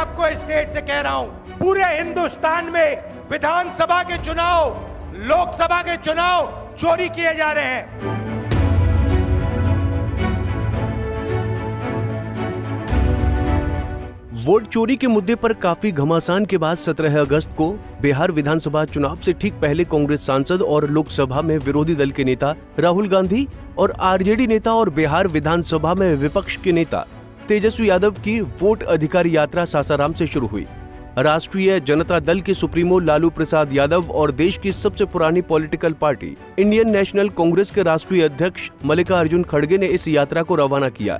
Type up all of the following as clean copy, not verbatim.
आपको स्टेट से कह रहा हूं, पूरे हिंदुस्तान में विधानसभा के चुनाव, लोकसभा के चुनाव चोरी किए जा रहे हैं। वोट चोरी के मुद्दे पर काफी घमासान के बाद 17 अगस्त को बिहार विधानसभा चुनाव से ठीक पहले कांग्रेस सांसद और लोकसभा में विरोधी दल के नेता राहुल गांधी और आरजेडी नेता और बिहार विधानसभा में विपक्ष के नेता तेजस्वी यादव की वोट अधिकार यात्रा सासाराम से शुरू हुई। राष्ट्रीय जनता दल के सुप्रीमो लालू प्रसाद यादव और देश की सबसे पुरानी political party Indian national Congress के राष्ट्रीय अध्यक्ष मल्लिकार्जुन खड़गे ने इस यात्रा को रवाना किया।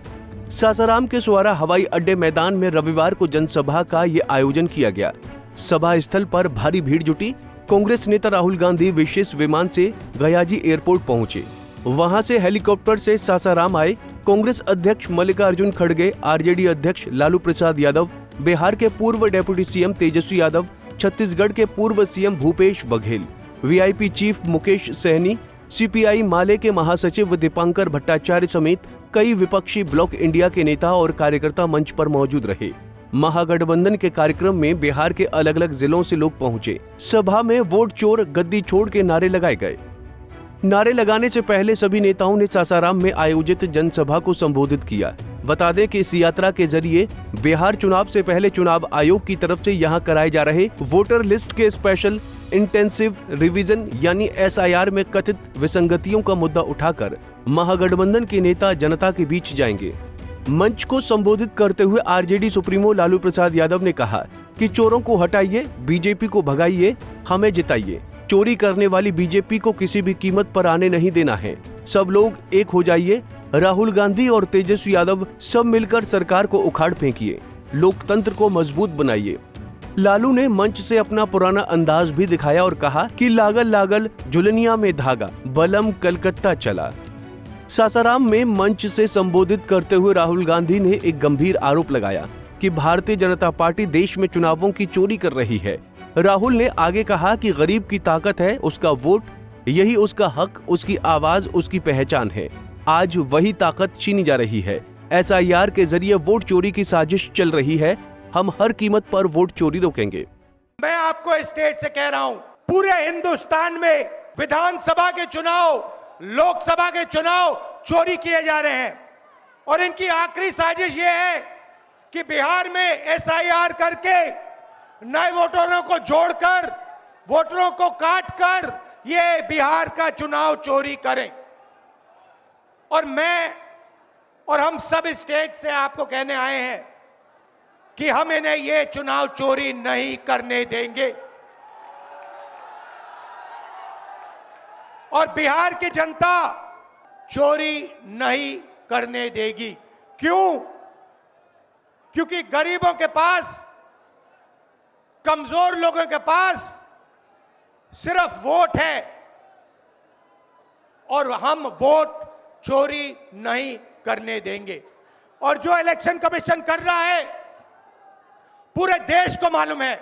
सासाराम के सुवारा हवाई अड्डे मैदान में रविवार को जनसभा का ये आयोजन किया गया। सभा स्थल पर भारी भीड़ जुटी। कांग्रेस नेता राहुल गांधी विशेष विमान से गयाजी एयरपोर्ट पहुंचे। वहां से हेलीकॉप्टर से सासाराम आए। कांग्रेस अध्यक्ष मल्लिकार्जुन खड़गे, आरजेडी अध्यक्ष लालू प्रसाद यादव, बिहार के पूर्व डेप्यूटी सीएम तेजस्वी यादव, छत्तीसगढ़ के पूर्व CM Bhupesh Baghel, VIP chief Mukesh Sahani, CPI माले के महासचिव दीपांकर भट्टाचार्य समेत कई विपक्षी ब्लॉक इंडिया के नेता और कार्यकर्ता मंच पर मौजूद रहे। महागठबंधन के कार्यक्रम में बिहार के अलग अलग जिलों से लोग पहुंचे। सभा में वोट चोर गद्दी छोड़ के नारे लगाए गए। नारे लगाने से पहले सभी नेताओं ने सासाराम में आयोजित जनसभा को संबोधित किया। बता दें कि इस यात्रा के जरिए बिहार चुनाव से पहले चुनाव आयोग की तरफ से यहां कराए जा रहे वोटर लिस्ट के स्पेशल इंटेंसिव रिवीजन यानी एसआईआर में कथित विसंगतियों का मुद्दा उठाकर महागठबंधन के नेता जनता के बीच जाएंगे। मंच को संबोधित करते हुए आरजेडी सुप्रीमो लालू प्रसाद यादव ने कहा कि चोरों को हटाइए, बीजेपी को भगाइए, हमें जिताइए। चोरी करने वाली बीजेपी को किसी भी कीमत पर आने नहीं देना है। सब लोग एक हो जाइए। राहुल गांधी और तेजस्वी यादव सब मिलकर सरकार को उखाड़ फेंकिए। लोकतंत्र को मजबूत बनाइए। लालू ने मंच से अपना पुराना अंदाज भी दिखाया और कहा कि लागल लागल झुलनिया में धागा, बलम कलकत्ता चला। सासाराम में मंच से संबोधित करते हुए राहुल गांधी ने एक गंभीर आरोप लगाया कि भारतीय जनता पार्टी देश में चुनावों की चोरी कर रही है। राहुल ने आगे कहा कि गरीब की ताकत है उसका वोट, यही उसका हक, उसकी आवाज, उसकी पहचान है। आज वही ताकत छीनी जा रही है। एसआईआर के जरिए वोट चोरी की साजिश चल रही है। हम हर कीमत पर वोट चोरी रोकेंगे। मैं आपको स्टेट से कह रहा हूं, पूरे हिंदुस्तान में विधानसभा के चुनाव, लोकसभा के चुनाव चोरी किए जा रहे हैं और इनकी आखिरी साजिश यह है कि बिहार में एसआईआर करके नए वोटरों को जोड़कर, वोटरों को काटकर ये बिहार का चुनाव चोरी करें। और मैं और हम सब स्टेट से आपको कहने आए हैं कि हम इन्हें ये चुनाव चोरी नहीं करने देंगे और बिहार की जनता चोरी नहीं करने देगी। क्यों? क्योंकि गरीबों के पास, कमजोर लोगों के पास सिर्फ वोट है और हम वोट चोरी नहीं करने देंगे। और जो इलेक्शन कमीशन कर रहा है पूरे देश को मालूम है,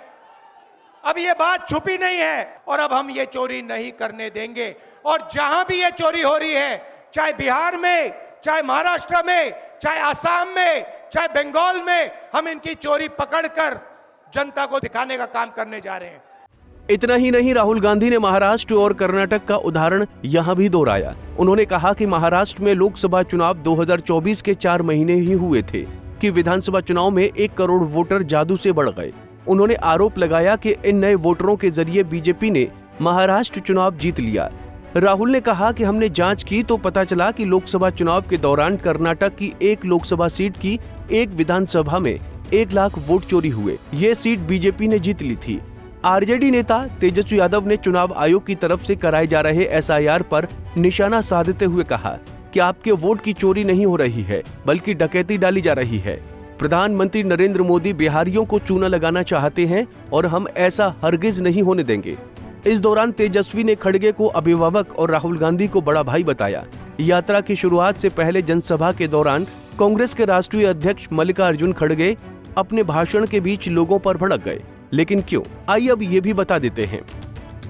अब ये बात छुपी नहीं है और अब हम ये चोरी नहीं करने देंगे। और जहां भी ये चोरी हो रही है, चाहे बिहार में, चाहे महाराष्ट्र में, चाहे असम में, चाहे बंगाल में, हम इनकी चोरी पकड़कर जनता को दिखाने का काम करने जा रहे हैं। इतना ही नहीं, राहुल गांधी ने महाराष्ट्र और कर्नाटक का उदाहरण यहां भी दोहराया। उन्होंने कहा कि महाराष्ट्र में लोकसभा चुनाव 2024 के 4 महीने ही हुए थे कि विधानसभा चुनाव में 1 करोड़ वोटर जादू से बढ़ गए। उन्होंने आरोप लगाया कि इन नए वोटरों के जरिए बीजेपी ने महाराष्ट्र चुनाव जीत लिया। राहुल ने कहा कि हमने जांच की तो पता चला कि लोकसभा चुनाव के दौरान कर्नाटक की 1 लोकसभा सीट की 1 विधानसभा में 1 लाख वोट चोरी हुए। ये सीट बीजेपी ने जीत ली थी। आरजेडी नेता तेजस्वी यादव ने चुनाव आयोग की तरफ से कराए जा रहे एसआईआर पर निशाना साधते हुए कहा कि आपके वोट की चोरी नहीं हो रही है, बल्कि डकैती डाली जा रही है। प्रधानमंत्री नरेंद्र मोदी बिहारियों को चूना लगाना चाहते हैं और हम ऐसा हरगिज नहीं होने देंगे। इस दौरान तेजस्वी ने खड़गे को अभिभावक और राहुल गांधी को बड़ा भाई बताया। यात्रा की शुरुआत से पहले जनसभा के दौरान कांग्रेस के राष्ट्रीय अध्यक्ष मल्लिकार्जुन खड़गे अपने भाषण के बीच लोगों पर भड़क गए। लेकिन क्यों? आइए अब ये भी बता देते हैं।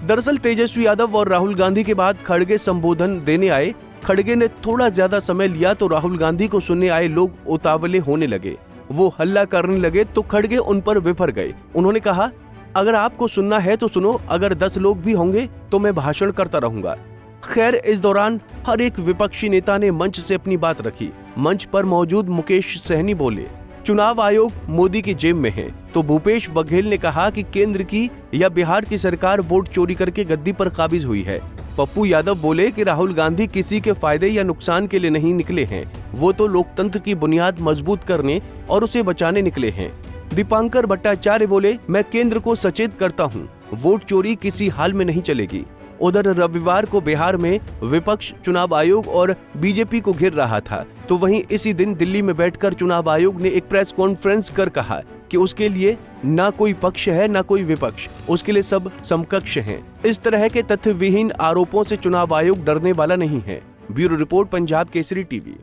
दरअसल तेजस्वी यादव और राहुल गांधी के बाद खड़गे संबोधन देने आए। खड़गे ने थोड़ा ज्यादा समय लिया तो राहुल गांधी को सुनने आए लोग उतावले होने लगे। वो हल्ला करने लगे तो खड़गे उन पर विफर गए। उन्होंने कहा, अगर आपको सुनना है तो सुनो, अगर 10 लोग भी होंगे तो मैं भाषण करता रहूंगा। खैर, इस दौरान हर एक विपक्षी नेता ने मंच से अपनी बात रखी। मंच पर मौजूद मुकेश सहनी बोले, चुनाव आयोग मोदी की जेब में है, तो भूपेश बघेल ने कहा कि केंद्र की या बिहार की सरकार वोट चोरी करके गद्दी पर काबिज हुई है। पप्पू यादव बोले कि राहुल गांधी किसी के फायदे या नुकसान के लिए नहीं निकले हैं, वो तो लोकतंत्र की बुनियाद मजबूत करने और उसे बचाने निकले हैं। दीपांकर भट्टाचार्य बोले, मैं केंद्र को सचेत करता हूँ, वोट चोरी किसी हाल में नहीं चलेगी। उधर रविवार को बिहार में विपक्ष चुनाव आयोग और बीजेपी को घेर रहा था, तो वहीं इसी दिन दिल्ली में बैठकर चुनाव आयोग ने एक प्रेस कॉन्फ्रेंस कर कहा कि उसके लिए ना कोई पक्ष है ना कोई विपक्ष, उसके लिए सब समकक्ष हैं। इस तरह के तथ्य विहीन आरोपों से चुनाव आयोग डरने वाला नहीं है। Bureau report, Punjab Kesari TV.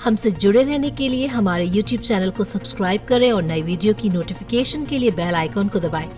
हमसे जुड़े रहने के लिए हमारे YouTube चैनल को सब्सक्राइब करें और नई वीडियो की नोटिफिकेशन के लिए बेल आइकॉन को दबाएं।